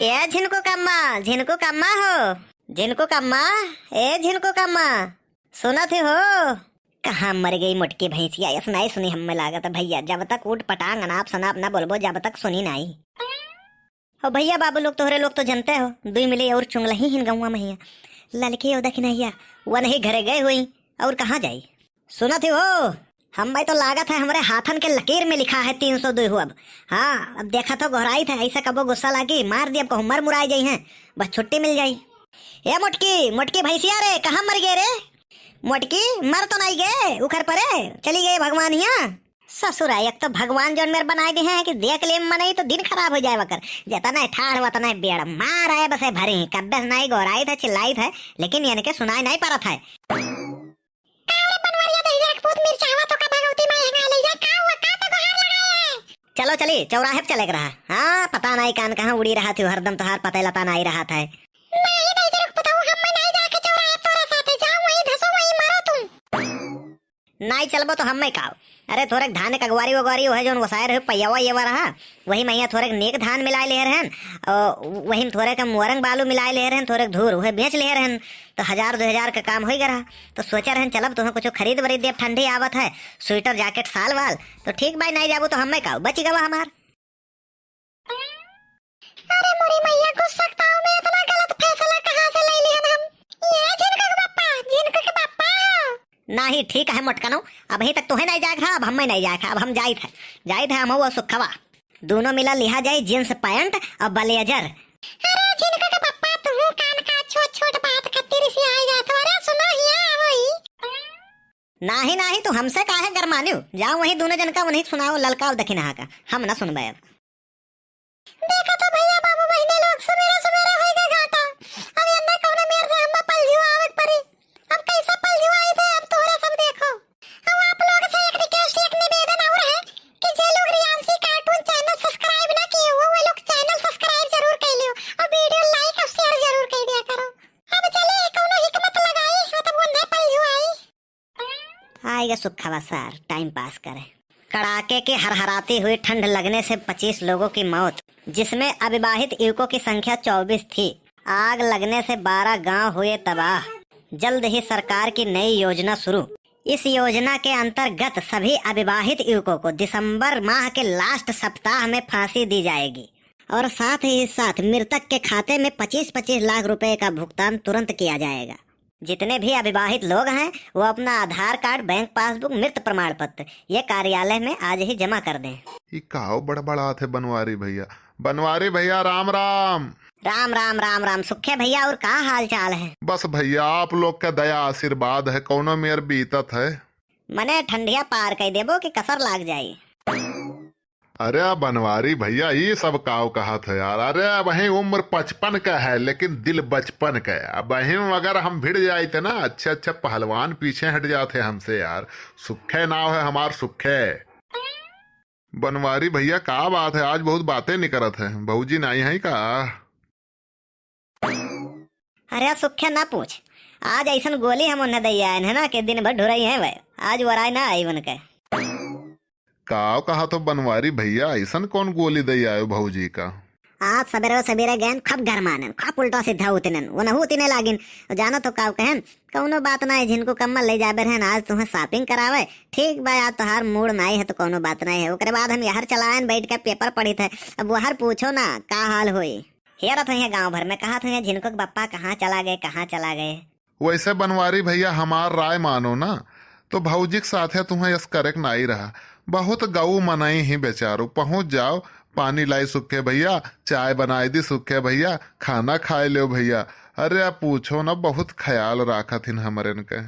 ए झिनको कम्मा हो, झिनको कम्मा, ए झिनको कम्मा, सुना थे हो? कहाँ मर गई मोटकी भैंसिया? यस नहीं सुनी हमें लागत भैया, जब तक उठ पटांग अनाप शनाप ना बोलबो जब तक सुनी नहीं हो भैया। बाबू लोग तोहरे लोग तो जनते हो, दुई मिले और चुंगला ही हिन गौवा मैया ललकी ओदा की नैया वह नहीं घरे गए हुई और कहाँ जाई? सुना थी हो हम भाई तो लागत है हमारे हाथन के लकीर में लिखा है 302 हो। अब हाँ अब देखा तो घोराई था, ऐसा कबो गुस्सा लागी मार दिया अब मर मुराई जाई है, बस छुट्टी मिल जाई। ए मोटकी मोटकी भैंसिया रे, कहाँ मर गए रे? मोटकी मर तो नहीं गए, उखर परे चली गई भगवान यहाँ ससुरा। एक तो भगवान जो मेरे बनाए दिए हैं कि देख ले मनाई तो दिन खराब हो जाए वकर, जतना है ठाड़ वतना है बेड़ मार आए बस भरी कब्बे नहीं गोराई था चिल्लाई था लेकिन यानी के सुनाई नहीं पड़ा था। चलो चली चौराहे पे चले रहा। हाँ पता नहीं कान कहाँ उड़ी रहा थी हरदम, तो हार पता लता नहीं रहा था। नहीं चलबो तो हम में काव। अरे थोड़े धान कगवारी वगवारी है जो वसायर है पैयावा ये रहा वही मैया थोड़े नेक धान मिलाए ले रहन और वही थोड़े का मुरंग बालू मिलाए ले रहन, थोड़े धूर वह बेच ले रहन तो 1000-2000 का काम हो गया। तो सोचा रहन चलब तुम्हें कुछ खरीद वरीद दे, ठंडी आवत है स्वेटर जैकेट साल वाल तो ठीक भाई नहीं जाबो तो हम में काव बची गवा हमार। अरे मोरी मैया गुस्सा ताऊ में इतना गलत फैसला कहां से ले लिया हम? ये जिनको के पापा नहीं ठीक है मोटकनो, अभी तक तो है नहीं जाए था, अब हम नहीं जाए था, अब हम जाए थे हम वो सुखवा दोनों मिला लिहा जाए जींस पैंट और ब्लेजर। अरे जिनको के पापा तुम कान का छोट बात खत्ती से आ जा तुम्हारे सुनो हिया वही नहीं तो हमसे काहे गरमानियो, जाओ वही दोनों जन का वही सुनाओ ललकाओ दखिना का, हम ना सुनबे। अब देखा तो भैया बाबू बहने लोग सवेरे सवेरे होई गए घाटा, अब अन्ना कोने मेर से हम पलजू आवत परी, अब कैसा पलजू आई थे अब तोरे सब देखो। अब आप लोग से एक रिक्वेस्ट एक निवेदन और है कि जे लोग रियांसी कार्टून चैनल सब्सक्राइब ना किए हो वो लोग चैनल सब्सक्राइब जरूर कर लियो और वीडियो लाइक और शेयर जरूर कर दिया करो। अब चले कोनो हिकमत लगाई हो तब वो न पलजू आई आएगा सुखवा सर टाइम पास करे। कड़ाके की हरहराती हुई ठंड लगने से 25 लोगों की मौत, जिसमें अविवाहित युवकों की संख्या 24 थी। आग लगने से 12 गांव हुए तबाह। जल्द ही सरकार की नई योजना शुरू। इस योजना के अंतर्गत सभी अविवाहित युवकों को दिसंबर माह के लास्ट सप्ताह में फांसी दी जाएगी और साथ ही साथ मृतक के खाते में 25-25 लाख रुपए का भुगतान तुरंत किया जाएगा। जितने भी अविवाहित लोग हैं वो अपना आधार कार्ड, बैंक पासबुक, मृत प्रमाण पत्र ये कार्यालय में आज ही जमा कर दें। ये काओ बड़बड़ा थे बनवारी भैया राम राम। राम राम राम राम सुखे भैया, और का हाल चाल है? बस भैया आप लोग का दया आशीर्वाद है, कौनो मेर बीतत है। मने ठंडिया पार कर देबो कि कसर लाग जाये। अरे बनवारी भैया ये सब काव कहा था यार। अरे वही उम्र 55 का है लेकिन दिल बचपन का है। अब वही अगर हम भिड़ जाए थे ना अच्छे पहलवान पीछे हट जाते हमसे यार। सुखे नाव है हमार सुखे। बनवारी भैया का बात है, आज बहुत बातें नहीं करत है, बहूजी नहीं है का? अरे सुखे ना पूछ, आज ऐसा गोली हम उन्हें दैया है ना कि दिन भर ढुराई है भाई, आज वराय ना आई बन के। काव कहा तो बनवारी भैया ऐसा कौन गोली दे आयो भौजी का? आज सवेरे गए खब घर माने खब उल्टा सीधा उतने वो न उतने लागिन जानो तो काव कहन कौनो बात ना है, जिनको कम्मल ले जाबे रहन आज तुम्हें शॉपिंग करावे ठीक बा, आज तोहार मूड नहीं है तो कोनो बात नहीं है। ओकरे बाद हम यार चलाएन बैठ के पेपर पढ़ी थे। अब वहार पूछो ना का हाल हुई हेरा था गाँव भर में, कहा था जिनको बप्पा कहाँ चला गए। वैसे बनवारी भैया हमार राय मानो ना तो भौजी के साथ है तुम्हें यस करेक्ट नहीं रहा। बहुत गऊ मनाई ही बेचारो, पहुंच जाओ पानी लाई सुखे भैया, चाय बनाई दी सुखे भैया, खाना खाए लो भैया। अरे आप पूछो ना बहुत ख्याल रखा थी हमारे इनके।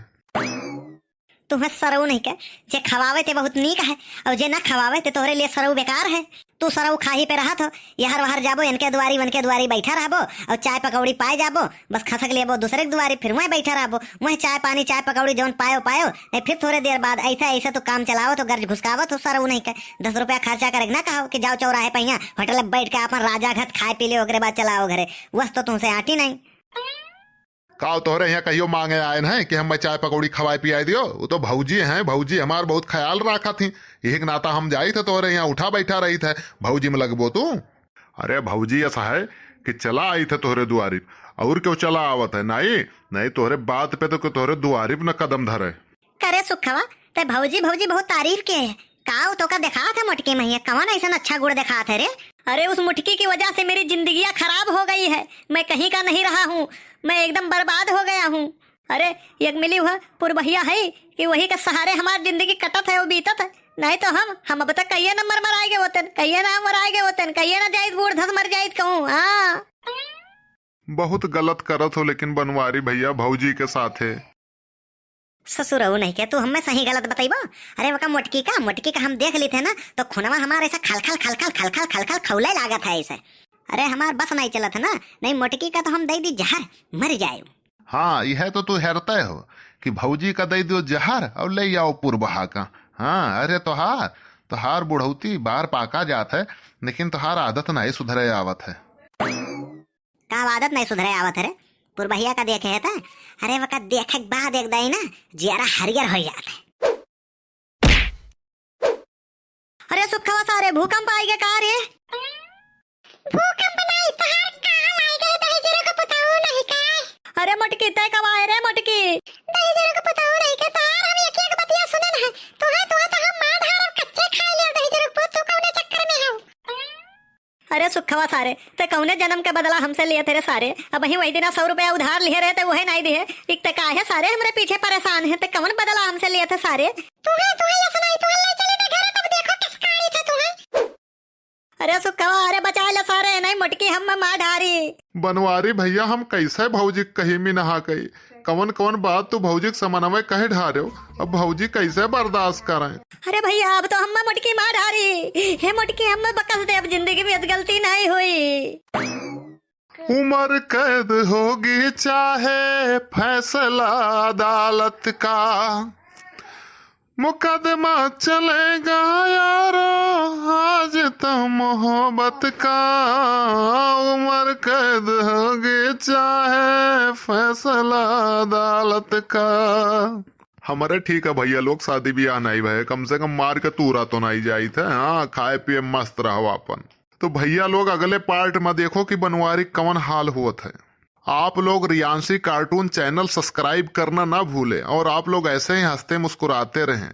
तुम्हें सरऊ नहीं के जे खवावे ते बहुत नीक है और जे ना खवावे ते तोहरे लिए सरऊ बेकार है। तू सरऊ खाही पे रहा तो यहर वहर जाबो इनके दुआरी बैठा रहबो और चाय पकौड़ी पाए जाबो, बस खसक लेबो दूसरे के दुआरी फिर वहीं बैठा रहबो, वहीं चाय पानी चाय पकौड़ी जौन पायो नहीं फिर थोड़े देर बाद ऐसा तो काम चलाओ तो गर्ज घुसकावो तो सरऊ नहीं के 10 रुपया खर्चा करे ना कहो कि जाओ चौराहे पे होटल में बैठ के अपन राजा घत खाए पी ले ओकरे बाद चलाओ घरे, वस तो तुमसे आटी नहीं। काव तोहरे यहाँ कहियो मांगे आए हैं कि हम चाय पकौड़ी खवाए पियाई दियो? वो तो भौजी हैं, भौजी हमार बहुत ख्याल रखा थी, यही नाता हम जाई थे तोहरे यहाँ उठा बैठा रही थे, भौजी में लगबो तू। अरे भौजी ऐसा है कि चला आई थे तोहरे दुआरी, और क्यों चला आवत है? नहीं नहीं, तोहरे बात पे तो तोहरे दुआरी पे न कदम धरे। करे सुखवा ते भौजी भौजी बहुत तारीफ के है। काऊ तो का देखा था मुटकी मैया, कौन ऐसा अच्छा गुड़ देखा थे रे? अरे उस मुटकी की वजह से मेरी जिंदगियां खराब हो गई है, मैं कहीं का नहीं रहा हूँ, मैं एकदम बर्बाद हो गया हूँ। अरे एक मिली हुआ पुरबहिया है कि वही के सहारे हमारी जिंदगी कटत है, वो बीतत है। नहीं तो हम अब तक कहिए नंबर मराएगे होते, कहिए ना मराएगे होते, कहिए ना जायद बूढ़ धस मर जायद कहूँ। हाँ बहुत गलत करत हो लेकिन बनवारी भैया भौजी के साथ है। ससुरऊ नहीं के तू हमें सही गलत बताइबा। अरे वका मुटकी का हम देख ली थे ना तो खुनवा हमारे ऐसा खलखल खलखल खलखल खलखल खौले लागत है ऐसे। अरे हमार बस नहीं चला था ना, नहीं मुटकी का तो हम दे दी जहर मर जाए। हाँ यह तो तू हेरते हो कि भौजी का दे दो जहर और ले आओ पुरबहा का। हाँ अरे तोहार बुढ़ौती बार पाका जात है, लेकिन तोहार आदत नहीं सुधरे आवत है। का आदत नहीं सुधरे आवत है रे? पुरबहिया का देखे है था, अरे वका देखे के बाद एक दई ना जियारा हरियर हो जाता है। अरे सुखवा सारे भूकंप आएगा का रे? भूकंप नहीं तहार काल आएगा, दही जरा को पताओ नहीं का। अरे मटकी तय कब आए रे मटकी? दही जरा को पताओ नहीं के तार हम एक एक बतिया सुने ना तो हम मार धार कच्चे खा लियो दही जरा को, तू कौने चक्कर में हो? अरे सुखवा सारे ते कौने जन्म के बदला हमसे लिए थे सारे, अब वही दिन 100 रुपया उधार लिए रहे थे वही नहीं दिए। एक ते का है सारे हमरे पीछे परेशान है, ते कौन बदला हमसे लिए थे सारे? तुम्हें ये सुनाई तू ले चले ना घर, तब देखो किस कहानी थे तुम्हें। अरे सुखवा अरे बचा ले सारे, नहीं मुटकी हम मार ढारी। बनवारी भैया हम कैसे भौजी कहीं में नहा गई, कवन कवन बात तू भौजी के समन्वय कहे ढारे हो, अब भौजी कैसे बर्दाश्त करें? अरे भैया अब तो हम मुटकी मार ढारी हे, मुटकी हम बकस दे, अब जिंदगी में गलती नहीं हुई। उम्र कैद होगी चाहे फैसला अदालत का, मुकदमा चलेगा यारो आज तो मोहब्बत का। उम्र कैद होगी चाहे फैसला अदालत का। हमारे ठीक है भैया लोग, शादी ब्याह नहीं भय, कम से कम मार के तूरा तो नहीं जाई थे। हाँ खाए पिए मस्त रहो अपन। तो भैया लोग अगले पार्ट में देखो कि बनवारी कवन हाल हुआ है। आप लोग रियांशी कार्टून चैनल सब्सक्राइब करना ना भूले, और आप लोग ऐसे ही हंसते मुस्कुराते रहें।